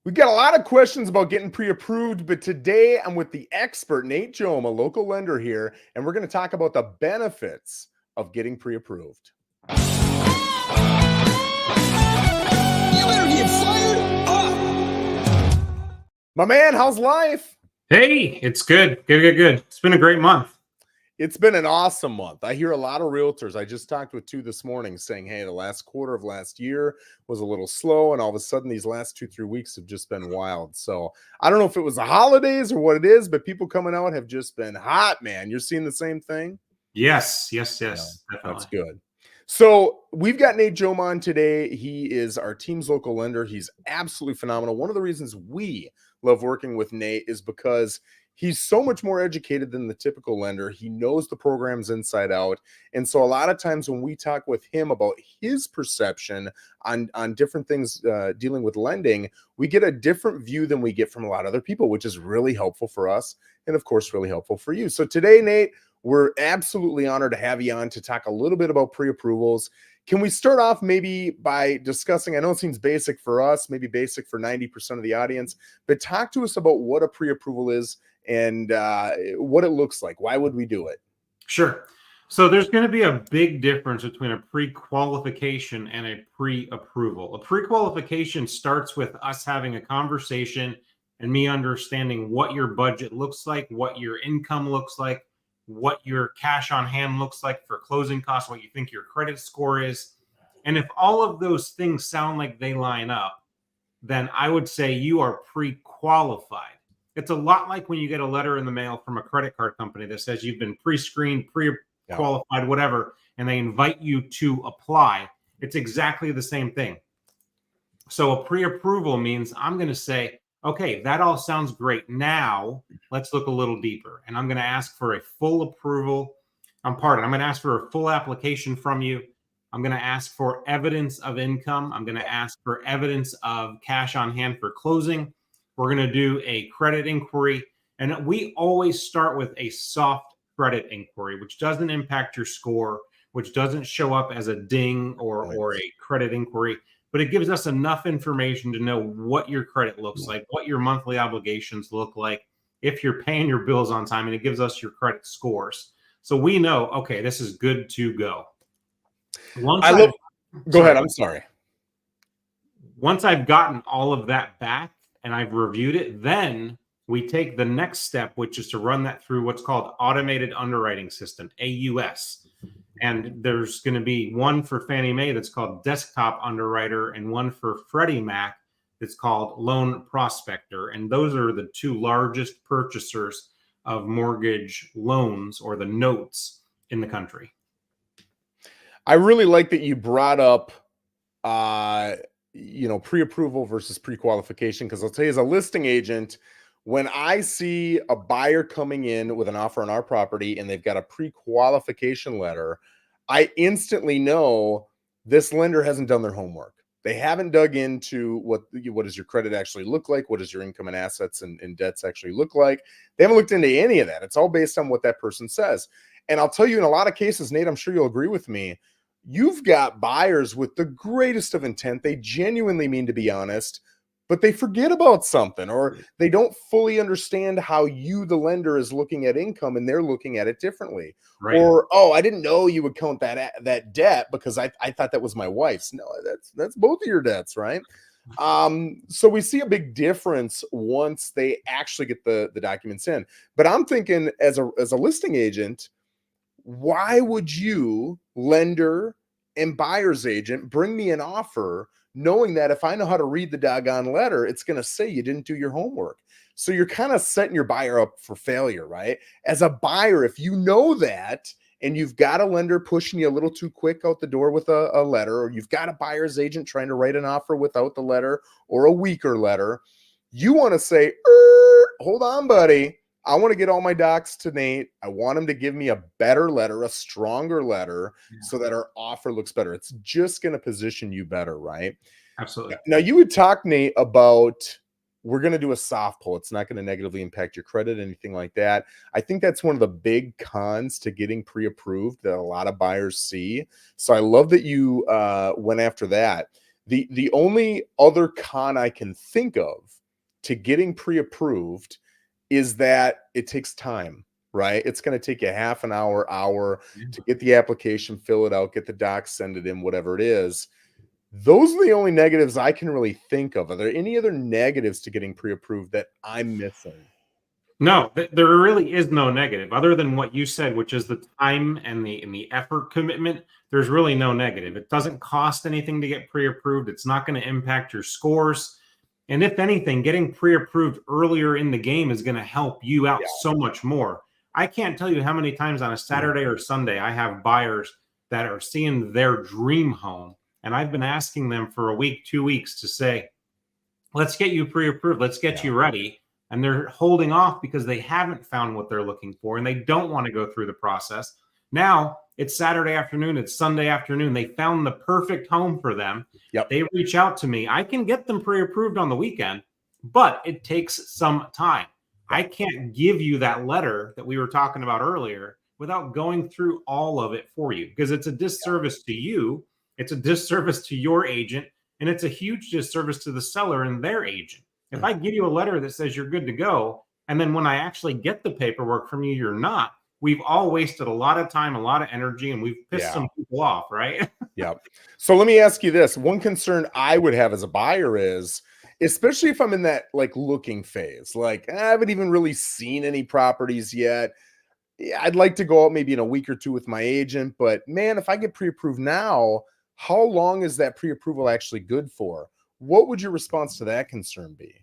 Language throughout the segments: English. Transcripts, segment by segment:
We've got a lot of questions about getting pre-approved, but today I'm with the expert, Nate Jomaa, a local lender here, and we're going to talk about the benefits of getting pre-approved. You better get fired up. My man, how's life? Hey, it's good. Good. It's been a great month. It's been an awesome month. I hear a lot of realtors. I just talked with two this morning saying, hey, the last quarter of last year was a little slow, and all of a sudden these last 2-3 weeks have just been wild. So I don't know if it was the holidays or what it is, but people coming out have just been hot, man. You're seeing the same thing? Yes. Yeah, Definitely. that's good. So we've got Nate Jomaa on today. He is our team's local lender. He's absolutely phenomenal. One of the reasons we love working with Nate is because he's so much more educated than the typical lender. He knows the programs inside out. And so a lot of times when we talk with him about his perception on different things dealing with lending, we get a different view than we get from a lot of other people, which is really helpful for us and, of course, really helpful for you. So today, Nate, we're absolutely honored to have you on to talk a little bit about pre-approvals. Can we start off maybe by discussing, I know it seems basic for us, maybe basic for 90% of the audience, but talk to us about what a pre-approval is and what it looks like. Why would we do it? Sure. So there's going to be a big difference between a pre-qualification and a pre-approval. A pre-qualification starts with us having a conversation and me understanding what your budget looks like, what your income looks like, what your cash on hand looks like for closing costs, what you think your credit score is. And if all of those things sound like they line up, then I would say you are pre-qualified. It's a lot like when you get a letter in the mail from a credit card company that says you've been pre-screened, pre-qualified, whatever, and they invite you to apply. It's exactly the same thing. So a pre-approval means I'm going to say, okay, that all sounds great. Now let's look a little deeper. And I'm going to ask for a full approval. I'm going to ask for a full application from you. I'm going to ask for evidence of income. I'm going to ask for evidence of cash on hand for closing. We're going to do a credit inquiry. And we always start with a soft credit inquiry, which doesn't impact your score, which doesn't show up as a ding or a credit inquiry, but it gives us enough information to know what your credit looks like, what your monthly obligations look like, if you're paying your bills on time, and it gives us your credit scores. So we know, okay, this is good to go. Go ahead. I'm sorry. Once I've gotten all of that back and I've reviewed it, then we take the next step, which is to run that through what's called automated underwriting system, AUS. And there's going to be one for Fannie Mae that's called desktop underwriter and one for Freddie Mac that's called loan prospector. And those are the two largest purchasers of mortgage loans or the notes in the country. I really like that you brought up, pre-approval versus pre-qualification, because I'll tell you, as a listing agent, when I see a buyer coming in with an offer on our property and they've got a pre-qualification letter, I instantly know this lender hasn't done their homework. They haven't dug into what does your credit actually look like? What does your income and assets and debts actually look like? They haven't looked into any of that. It's all based on what that person says. And I'll tell you, in a lot of cases, Nate, I'm sure you'll agree with me, you've got buyers with the greatest of intent. They genuinely mean to be honest, but they forget about something, or they don't fully understand how you, the lender, is looking at income, and they're looking at it differently. Right. Or, oh, I didn't know you would count that debt because I thought that was my wife's. No, that's both of your debts, right? So we see a big difference once they actually get the documents in. But I'm thinking, as a listing agent, why would you, lender and buyer's agent, bring me an offer knowing that if I know how to read the doggone letter, it's going to say you didn't do your homework? So you're kind of setting your buyer up for failure, right? As a buyer, if you know that and you've got a lender pushing you a little too quick out the door with a letter, or you've got a buyer's agent trying to write an offer without the letter or a weaker letter, you want to say, hold on, buddy. I want to get all my docs to Nate. I want him to give me a better letter, a stronger letter, so that our offer looks better. It's just going to position you better, right? Absolutely. Now, you would talk, Nate, about we're going to do a soft pull. It's not going to negatively impact your credit, anything like that. I think that's one of the big cons to getting pre-approved that a lot of buyers see. So I love that you went after that. The only other con I can think of to getting pre-approved is that it takes time, right? It's going to take you half an hour Yeah. to get the application, fill it out, get the docs, send it in, whatever it is. Those are the only negatives I can really think of. Are there any other negatives to getting pre-approved that I'm missing? No, there really is no negative other than what you said, which is the time and the effort commitment. There's really no negative. It doesn't cost anything to get pre-approved. It's not going to impact your scores. And if anything, getting pre-approved earlier in the game is going to help you out Yeah. so much more. I can't tell you how many times on a Saturday or Sunday I have buyers that are seeing their dream home, and I've been asking them for a week, 2 weeks to say, let's get you pre-approved, let's get Yeah. you ready, and they're holding off because they haven't found what they're looking for and they don't want to go through the process. Now it's Saturday afternoon, it's Sunday afternoon, they found the perfect home for them. Yep. They reach out to me, I can get them pre-approved on the weekend, but it takes some time. I can't give you that letter that we were talking about earlier without going through all of it for you, because it's a disservice to you, it's a disservice to your agent, and it's a huge disservice to the seller and their agent. If I give you a letter that says you're good to go, and then when I actually get the paperwork from you, you're not, we've all wasted a lot of time, a lot of energy, and we've pissed some people off, right? Yeah. So let me ask you this. One concern I would have as a buyer is, especially if I'm in that like looking phase, like I haven't even really seen any properties yet. Yeah, I'd like to go out maybe in a week or two with my agent, but man, if I get pre-approved now, how long is that pre-approval actually good for? What would your response to that concern be?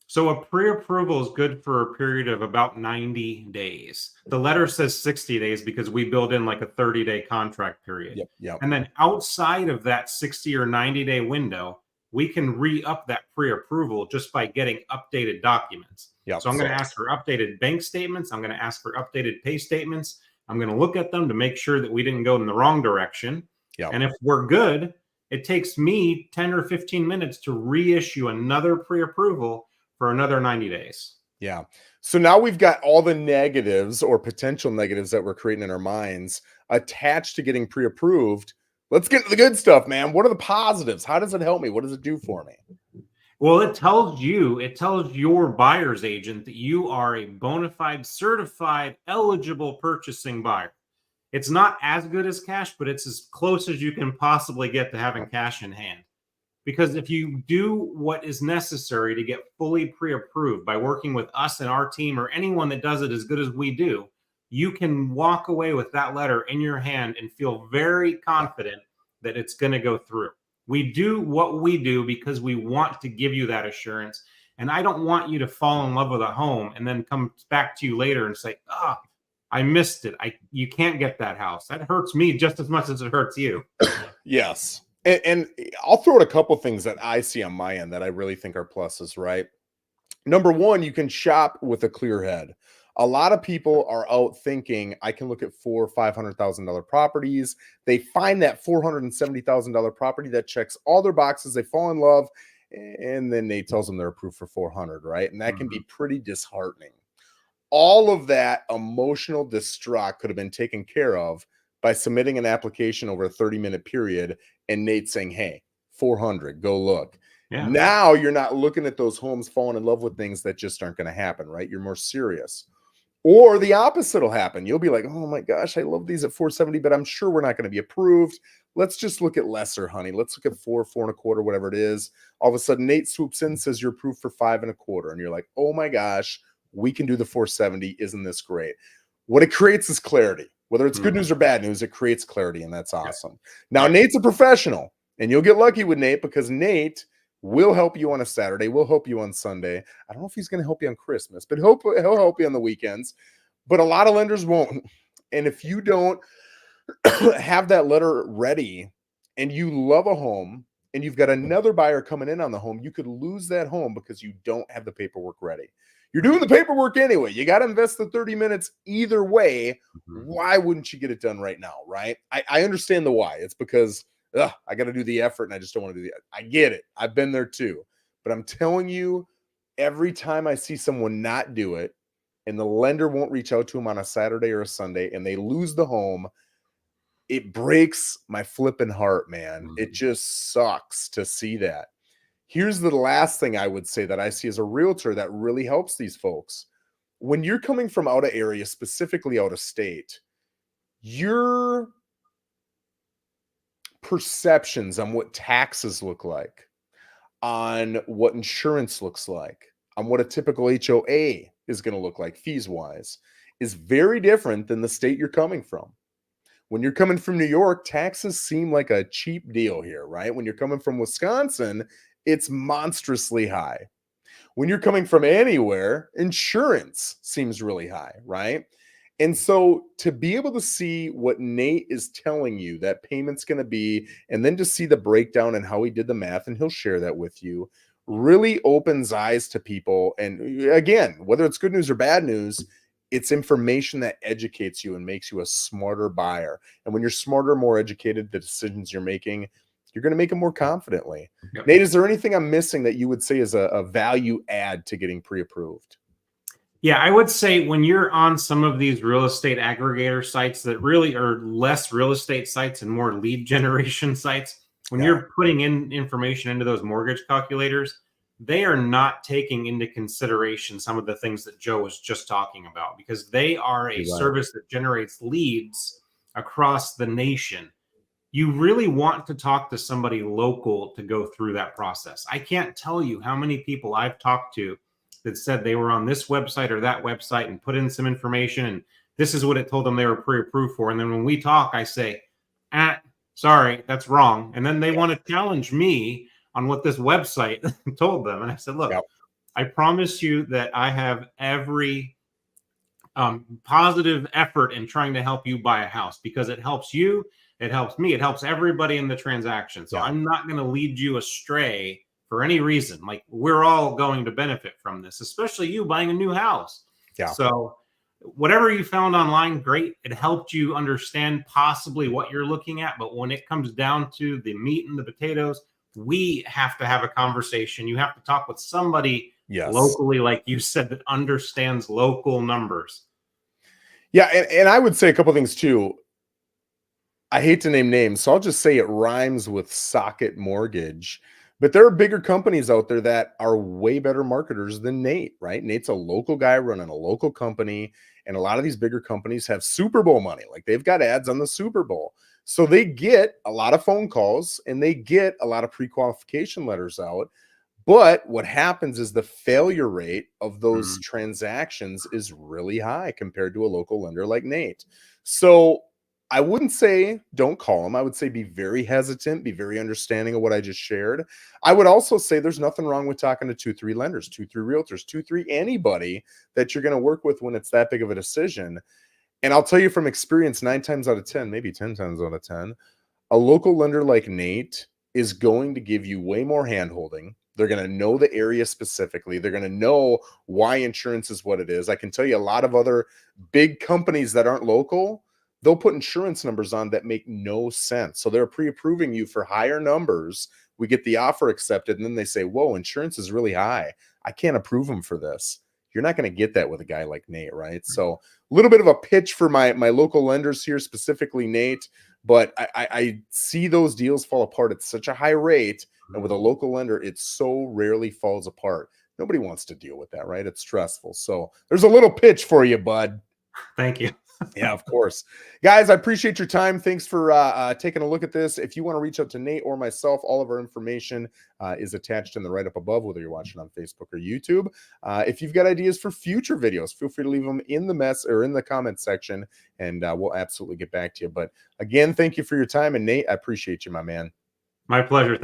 So a pre-approval is good for a period of about 90 days. The letter says 60 days because we build in like a 30-day contract period. Yep. Yep. And then outside of that 60 or 90-day window, we can re-up that pre-approval just by getting updated documents. Yep. So I'm going to ask for updated bank statements. I'm going to ask for updated pay statements. I'm going to look at them to make sure that we didn't go in the wrong direction. Yep. And if we're good, it takes me 10 or 15 minutes to reissue another pre-approval for another 90 days. Yeah. So now we've got all the negatives or potential negatives that we're creating in our minds attached to getting pre-approved. Let's get to the good stuff, man. What are the positives? How does it help me? What does it do for me? Well, it tells your buyer's agent that you are a bona fide, certified, eligible purchasing buyer. It's not as good as cash, but it's as close as you can possibly get to having cash in hand. Because if you do what is necessary to get fully pre-approved by working with us and our team or anyone that does it as good as we do, you can walk away with that letter in your hand and feel very confident that it's going to go through. We do what we do because we want to give you that assurance. And I don't want you to fall in love with a home and then come back to you later and say, oh, I missed it. You can't get that house. That hurts me just as much as it hurts you. Yes. And I'll throw out a couple things that I see on my end that I really think are pluses, right? Number one, you can shop with a clear head. A lot of people are out thinking I can look at $400,000 or $500,000 properties. They find that $470,000 property that checks all their boxes. They fall in love, and then Nate tells them they're approved for 400, right? And that can be pretty disheartening. All of that emotional distraught could have been taken care of by submitting an application over a 30-minute period and Nate saying, hey, 400, go look. Yeah. Now you're not looking at those homes falling in love with things that just aren't going to happen, right? You're more serious. Or the opposite will happen. You'll be like, oh my gosh, I love these at 470, but I'm sure we're not going to be approved. Let's just look at lesser, honey. Let's look at 4.25, whatever it is. All of a sudden, Nate swoops in, says you're approved for 5.25. And you're like, oh my gosh, we can do the 470. Isn't this great? What it creates is clarity. Whether it's good news or bad news, it creates clarity, and that's awesome. Now, Nate's a professional, and you'll get lucky with Nate because Nate will help you on a Saturday. We'll help you on Sunday. I don't know if he's going to help you on Christmas, but he'll help you on the weekends. But a lot of lenders won't. And if you don't have that letter ready and you love a home and you've got another buyer coming in on the home, you could lose that home because you don't have the paperwork ready. You're doing the paperwork anyway. You got to invest the 30 minutes either way. Why wouldn't you get it done right now, right? I understand the why. It's because I got to do the effort and I just don't want to do I get it. I've been there too. But I'm telling you, every time I see someone not do it and the lender won't reach out to them on a Saturday or a Sunday and they lose the home, it breaks my flipping heart, man. It Mhm. just sucks to see that. Here's the last thing I would say that I see as a realtor that really helps these folks. When you're coming from out of area, specifically out of state, your perceptions on what taxes look like, on what insurance looks like, on what a typical HOA is going to look like fees wise, is very different than the state you're coming from. When you're coming from New York, taxes seem like a cheap deal here, right? When you're coming from Wisconsin, it's monstrously high. When you're coming from anywhere, insurance seems really high, right? And so to be able to see what Nate is telling you that payment's going to be, and then to see the breakdown and how he did the math, and he'll share that with you, really opens eyes to people. And again, whether it's good news or bad news, it's information that educates you and makes you a smarter buyer. And when you're smarter, more educated, the decisions you're making, you're going to make them more confidently. Yep. Nate, is there anything I'm missing that you would say is a value add to getting pre-approved? Yeah, I would say when you're on some of these real estate aggregator sites that really are less real estate sites and more lead generation sites, when Yeah. you're putting in information into those mortgage calculators, they are not taking into consideration some of the things that Joe was just talking about, because they are a You're right. service that generates leads across the nation. You really want to talk to somebody local to go through that process. I can't tell you how many people I've talked to that said they were on this website or that website and put in some information, and this is what it told them they were pre-approved for. And then when we talk, I say, sorry, that's wrong. And then they want to challenge me on what this website told them. And I said, look, Yep. I promise you that I have every positive effort in trying to help you buy a house, because it helps you, it helps me, it helps everybody in the transaction. So Yeah. I'm not going to lead you astray for any reason. Like, we're all going to benefit from this, especially you buying a new house. Yeah. So whatever you found online, great. It helped you understand possibly what you're looking at. But when it comes down to the meat and the potatoes, we have to have a conversation. You have to talk with somebody Yes. locally, like you said, that understands local numbers. Yeah. And I would say a couple things too. I hate to name names, so I'll just say it rhymes with Socket Mortgage. But there are bigger companies out there that are way better marketers than Nate, right? Nate's a local guy running a local company, and a lot of these bigger companies have Super Bowl money. Like, they've got ads on the Super Bowl. So they get a lot of phone calls and they get a lot of pre-qualification letters out. But what happens is the failure rate of those transactions is really high compared to a local lender like Nate. So I wouldn't say don't call them. I would say be very hesitant, be very understanding of what I just shared. I would also say there's nothing wrong with talking to 2-3 lenders, 2-3 realtors, 2-3 anybody that you're going to work with when it's that big of a decision. And I'll tell you from experience, 9 times out of 10, maybe 10 times out of 10, a local lender like Nate is going to give you way more handholding. They're going to know the area specifically. They're going to know why insurance is what it is. I can tell you a lot of other big companies that aren't local, they'll put insurance numbers on that make no sense. So they're pre-approving you for higher numbers. We get the offer accepted, and then they say, whoa, insurance is really high. I can't approve them for this. You're not going to get that with a guy like Nate, right? So a little bit of a pitch for my local lenders here, specifically Nate. But I see those deals fall apart at such a high rate. And with a local lender, it so rarely falls apart. Nobody wants to deal with that, right? It's stressful. So there's a little pitch for you, bud. Thank you. Yeah, of course. Guys, I appreciate your time. Thanks for taking a look at this. If you want to reach out to Nate or myself, all of our information is attached in the right up above, whether you're watching on Facebook or YouTube. If you've got ideas for future videos, feel free to leave them in the comment section, and we'll absolutely get back to you. But again, thank you for your time. And Nate, I appreciate you, my man. My pleasure. Thank